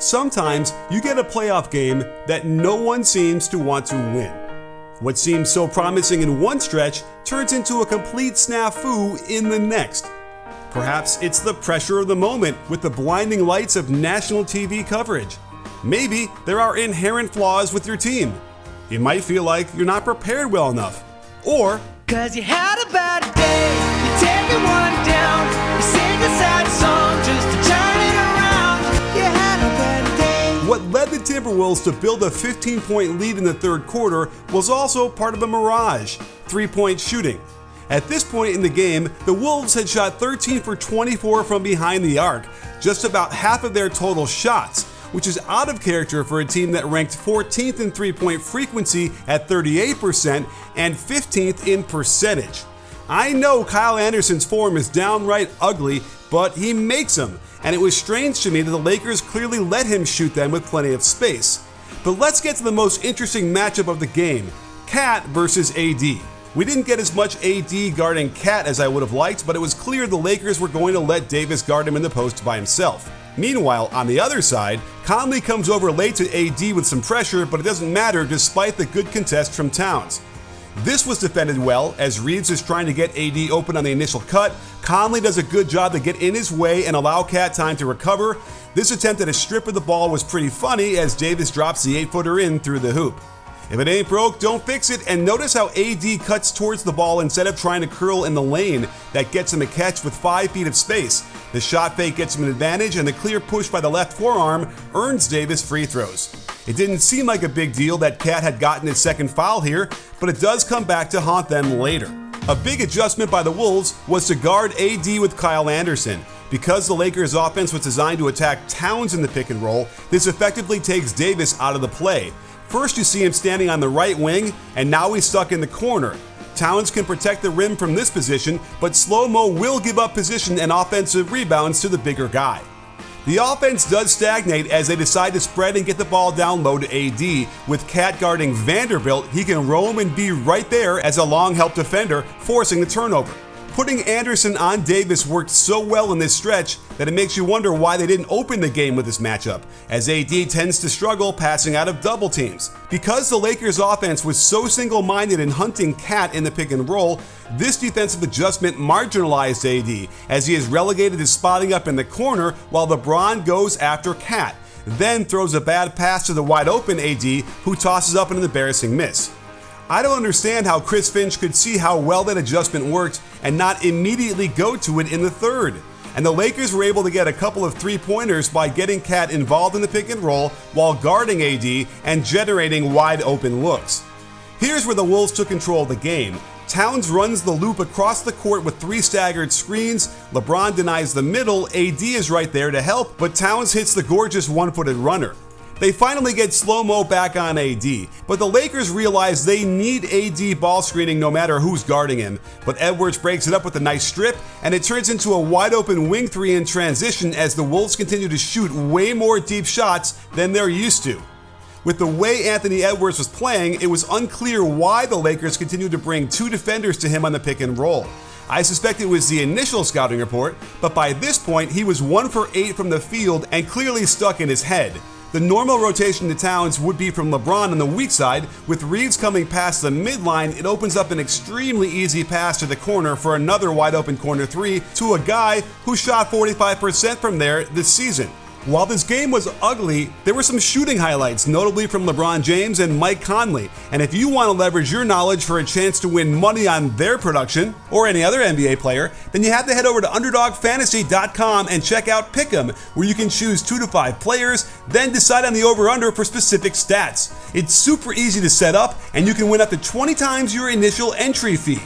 Sometimes you get a playoff game that no one seems to want to win. What seems so promising in one stretch turns into a complete snafu in the next. Perhaps it's the pressure of the moment with the blinding lights of national TV coverage. Maybe there are inherent flaws with your team. You might feel like you're not prepared well enough. Or, "'Cause you had a bad day, you take it one down, you sing a sad song just to turn it around. You had a bad day." what led the Timberwolves to build a 15-point lead in the third quarter was also part of a mirage: three-point shooting. At this point in the game, the Wolves had shot 13 for 24 from behind the arc, just about half of their total shots, which is out of character for a team that ranked 14th in three-point frequency at 38% and 15th in percentage. I know Kyle Anderson's form is downright ugly, but he makes them, and it was strange to me that the Lakers clearly let him shoot them with plenty of space. But let's get to the most interesting matchup of the game: Cat versus AD. We didn't get as much AD guarding Cat as I would have liked, but it was clear the Lakers were going to let Davis guard him in the post by himself. Meanwhile, on the other side, Conley comes over late to AD with some pressure, but it doesn't matter despite the good contest from Towns. This was defended well, as Reeves is trying to get AD open on the initial cut. Conley does a good job to get in his way and allow Cat time to recover. This attempt at a strip of the ball was pretty funny, as Davis drops the 8-footer in through the hoop. If it ain't broke, don't fix it, and notice how AD cuts towards the ball instead of trying to curl in the lane. That gets him a catch with 5 feet of space. The shot fake gets him an advantage, and the clear push by the left forearm earns Davis free throws. It didn't seem like a big deal that Cat had gotten his second foul here, but it does come back to haunt them later. A big adjustment by the Wolves was to guard AD with Kyle Anderson. Because the Lakers' offense was designed to attack Towns in the pick and roll, this effectively takes Davis out of the play. First you see him standing on the right wing, and now he's stuck in the corner. Towns can protect the rim from this position, but slow-mo will give up position and offensive rebounds to the bigger guy. The offense does stagnate as they decide to spread and get the ball down low to AD. With Cat guarding Vanderbilt, he can roam and be right there as a long help defender, forcing the turnover. Putting Anderson on Davis worked so well in this stretch that it makes you wonder why they didn't open the game with this matchup, as AD tends to struggle passing out of double teams. Because the Lakers' offense was so single-minded in hunting Cat in the pick and roll, this defensive adjustment marginalized AD, as he is relegated to spotting up in the corner while LeBron goes after Cat, then throws a bad pass to the wide-open AD, who tosses up an embarrassing miss. I don't understand how Chris Finch could see how well that adjustment worked and not immediately go to it in the third. And the Lakers were able to get a couple of three-pointers by getting Cat involved in the pick and roll while guarding AD and generating wide open looks. Here's where the Wolves took control of the game. Towns runs the loop across the court with 3 staggered screens. LeBron denies the middle. AD is right there to help, but Towns hits the gorgeous one-footed runner. They finally get slow-mo back on AD, but the Lakers realize they need AD ball screening no matter who's guarding him. But Edwards breaks it up with a nice strip, and it turns into a wide-open wing three in transition as the Wolves continue to shoot way more deep shots than they're used to. With the way Anthony Edwards was playing, it was unclear why the Lakers continued to bring 2 defenders to him on the pick and roll. I suspect it was the initial scouting report, but by this point he was 1 for 8 from the field and clearly stuck in his head. The normal rotation to Towns would be from LeBron on the weak side. With Reeves coming past the midline, it opens up an extremely easy pass to the corner for another wide open corner 3 to a guy who shot 45% from there this season. While this game was ugly, there were some shooting highlights, notably from LeBron James and Mike Conley. And if you want to leverage your knowledge for a chance to win money on their production, or any other NBA player, then you have to head over to UnderdogFantasy.com and check out Pick'em, where you can choose 2 to 5 players, then decide on the over-under for specific stats. It's super easy to set up, and you can win up to 20 times your initial entry fee.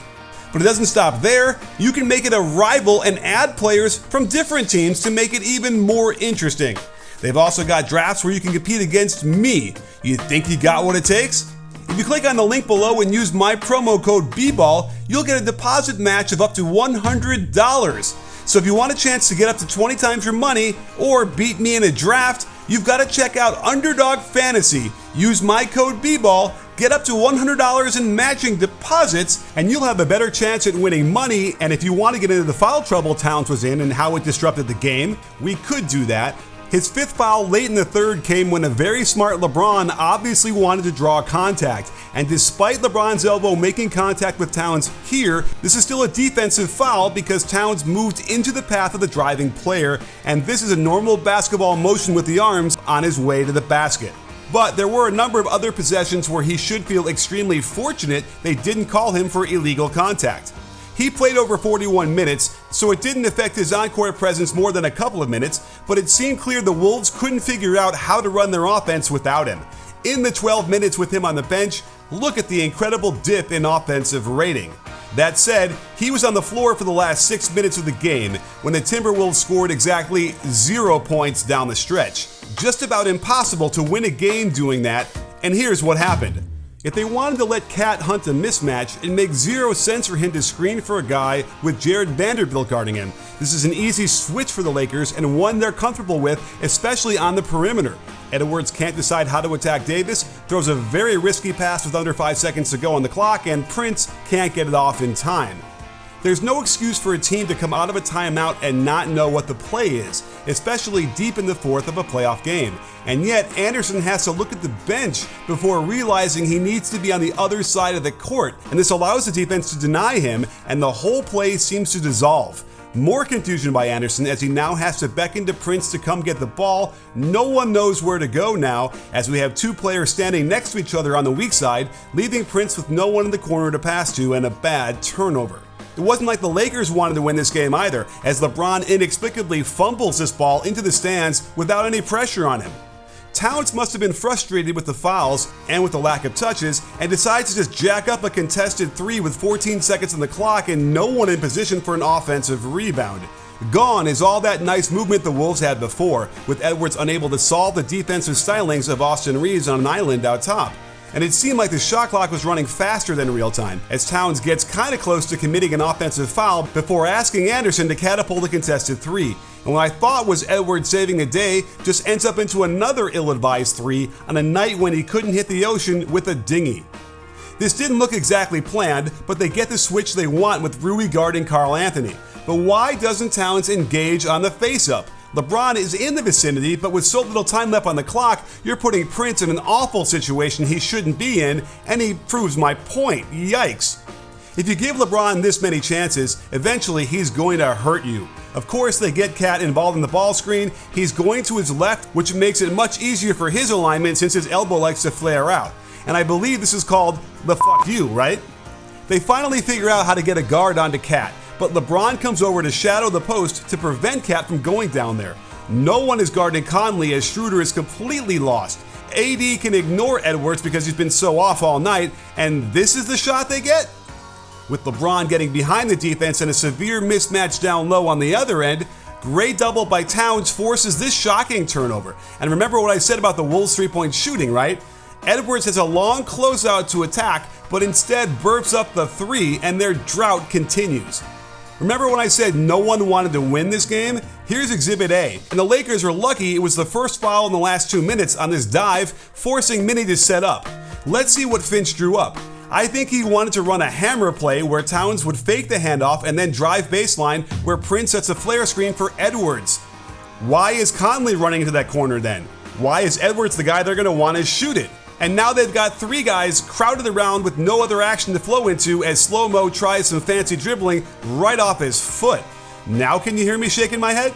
But it doesn't stop there. You can make it a rival and add players from different teams to make it even more interesting. They've also got drafts where you can compete against me. You think you got what it takes? If you click on the link below and use my promo code BBALL, you'll get a deposit match of up to $100. So if you want a chance to get up to 20 times your money or beat me in a draft, you've got to check out Underdog Fantasy. Use my code BBALL, get up to $100 in matching deposits, and you'll have a better chance at winning money. And if you want to get into the foul trouble Towns was in and how it disrupted the game, we could do that. His fifth foul late in the third came when a very smart LeBron obviously wanted to draw contact, and despite LeBron's elbow making contact with Towns here, this is still a defensive foul because Towns moved into the path of the driving player, and this is a normal basketball motion with the arms on his way to the basket. But there were a number of other possessions where he should feel extremely fortunate they didn't call him for illegal contact. He played over 41 minutes, so it didn't affect his on-court presence more than a couple of minutes, but it seemed clear the Wolves couldn't figure out how to run their offense without him. In the 12 minutes with him on the bench, look at the incredible dip in offensive rating. That said, he was on the floor for the last 6 minutes of the game when the Timberwolves scored exactly 0 points down the stretch. Just about impossible to win a game doing that, and here's what happened. If they wanted to let Cat hunt a mismatch, it makes zero sense for him to screen for a guy with Jared Vanderbilt guarding him. This is an easy switch for the Lakers and one they're comfortable with, especially on the perimeter. Edwards can't decide how to attack Davis, throws a very risky pass with under 5 seconds to go on the clock, and Prince can't get it off in time. There's no excuse for a team to come out of a timeout and not know what the play is, especially deep in the fourth of a playoff game. And yet, Anderson has to look at the bench before realizing he needs to be on the other side of the court, and this allows the defense to deny him, and the whole play seems to dissolve. More confusion by Anderson as he now has to beckon to Prince to come get the ball. No one knows where to go now as we have two players standing next to each other on the weak side, leaving Prince with no one in the corner to pass to and a bad turnover. It wasn't like the Lakers wanted to win this game either, as LeBron inexplicably fumbles this ball into the stands without any pressure on him. Towns must have been frustrated with the fouls and with the lack of touches and decides to just jack up a contested three with 14 seconds on the clock and no one in position for an offensive rebound. Gone is all that nice movement the Wolves had before, with Edwards unable to solve the defensive stylings of Austin Reeves on an island out top. And it seemed like the shot clock was running faster than real time, as Towns gets kinda close to committing an offensive foul before asking Anderson to catapult a contested three. And what I thought was Edwards saving the day just ends up into another ill-advised three on a night when he couldn't hit the ocean with a dinghy. This didn't look exactly planned, but they get the switch they want with Rui guarding Karl Anthony. But why doesn't Towns engage on the face-up? LeBron is in the vicinity, but with so little time left on the clock, you're putting Prince in an awful situation he shouldn't be in, and he proves my point. Yikes. If you give LeBron this many chances, eventually he's going to hurt you. Of course, they get Cat involved in the ball screen. He's going to his left, which makes it much easier for his alignment since his elbow likes to flare out. And I believe this is called the fuck you, right? They finally figure out how to get a guard onto Cat, but LeBron comes over to shadow the post to prevent Cat from going down there. No one is guarding Conley as Schroeder is completely lost. AD can ignore Edwards because he's been so off all night, and this is the shot they get? With LeBron getting behind the defense and a severe mismatch down low on the other end, great double by Towns forces this shocking turnover. And remember what I said about the Wolves' three-point shooting, right? Edwards has a long closeout to attack, but instead burps up the three, and their drought continues. Remember when I said no one wanted to win this game? Here's Exhibit A, and the Lakers were lucky it was the first foul in the last 2 minutes on this dive, forcing Minnie to set up. Let's see what Finch drew up. I think he wanted to run a hammer play where Towns would fake the handoff and then drive baseline where Prince sets a flare screen for Edwards. Why is Conley running into that corner then? Why is Edwards the guy they're going to want to shoot it? And now they've got three guys crowded around with no other action to flow into as Slow-Mo tries some fancy dribbling right off his foot. Now can you hear me shaking my head?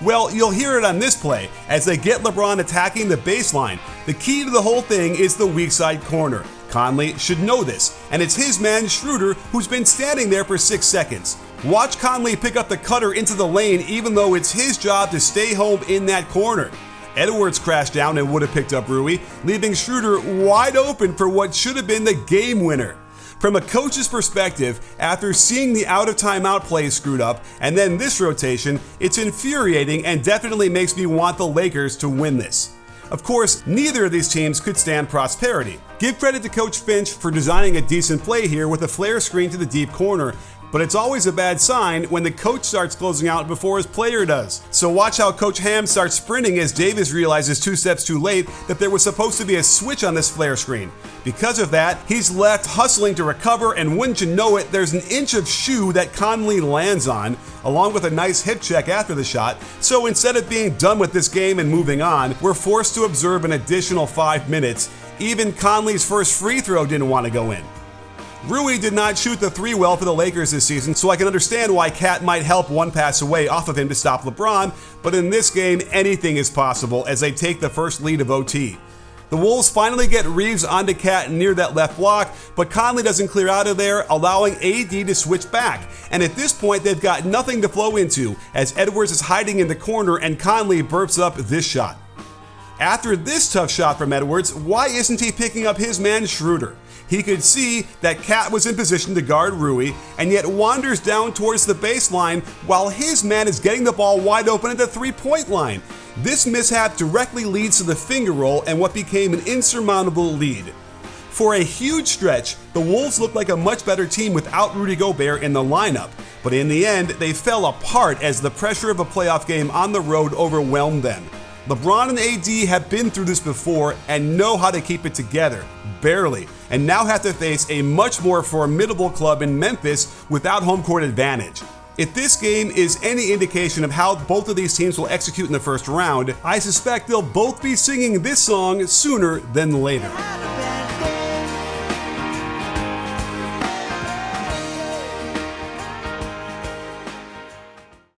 Well, you'll hear it on this play as they get LeBron attacking the baseline. The key to the whole thing is the weak side corner. Conley should know this, and it's his man Schroeder who's been standing there for 6 seconds. Watch Conley pick up the cutter into the lane even though it's his job to stay home in that corner. Edwards crashed down and would have picked up Rui, leaving Schroeder wide open for what should have been the game winner. From a coach's perspective, after seeing the out of timeout play screwed up and then this rotation, it's infuriating and definitely makes me want the Lakers to win this. Of course, neither of these teams could stand prosperity. Give credit to Coach Finch for designing a decent play here with a flare screen to the deep corner, But it's always a bad sign when the coach starts closing out before his player does. So watch how Coach Ham starts sprinting as Davis realizes 2 steps too late that there was supposed to be a switch on this flare screen. Because of that, he's left hustling to recover, and wouldn't you know it, there's an inch of shoe that Conley lands on, along with a nice hip check after the shot. So instead of being done with this game and moving on, we're forced to observe an additional 5 minutes. Even Conley's first free throw didn't want to go in. Rui did not shoot the 3 well for the Lakers this season, so I can understand why Cat might help one pass away off of him to stop LeBron, but in this game, anything is possible as they take the first lead of OT. The Wolves finally get Reeves onto Cat near that left block, but Conley doesn't clear out of there, allowing AD to switch back. And at this point, they've got nothing to flow into, as Edwards is hiding in the corner and Conley burps up this shot. After this tough shot from Edwards, why isn't he picking up his man Schroeder? He could see that Cat was in position to guard Rui, and yet wanders down towards the baseline while his man is getting the ball wide open at the 3-point line. This mishap directly leads to the finger roll and what became an insurmountable lead. For a huge stretch, the Wolves looked like a much better team without Rudy Gobert in the lineup, but in the end, they fell apart as the pressure of a playoff game on the road overwhelmed them. LeBron and AD have been through this before and know how to keep it together, barely, and now have to face a much more formidable club in Memphis without home court advantage. If this game is any indication of how both of these teams will execute in the first round, I suspect they'll both be singing this song sooner than later.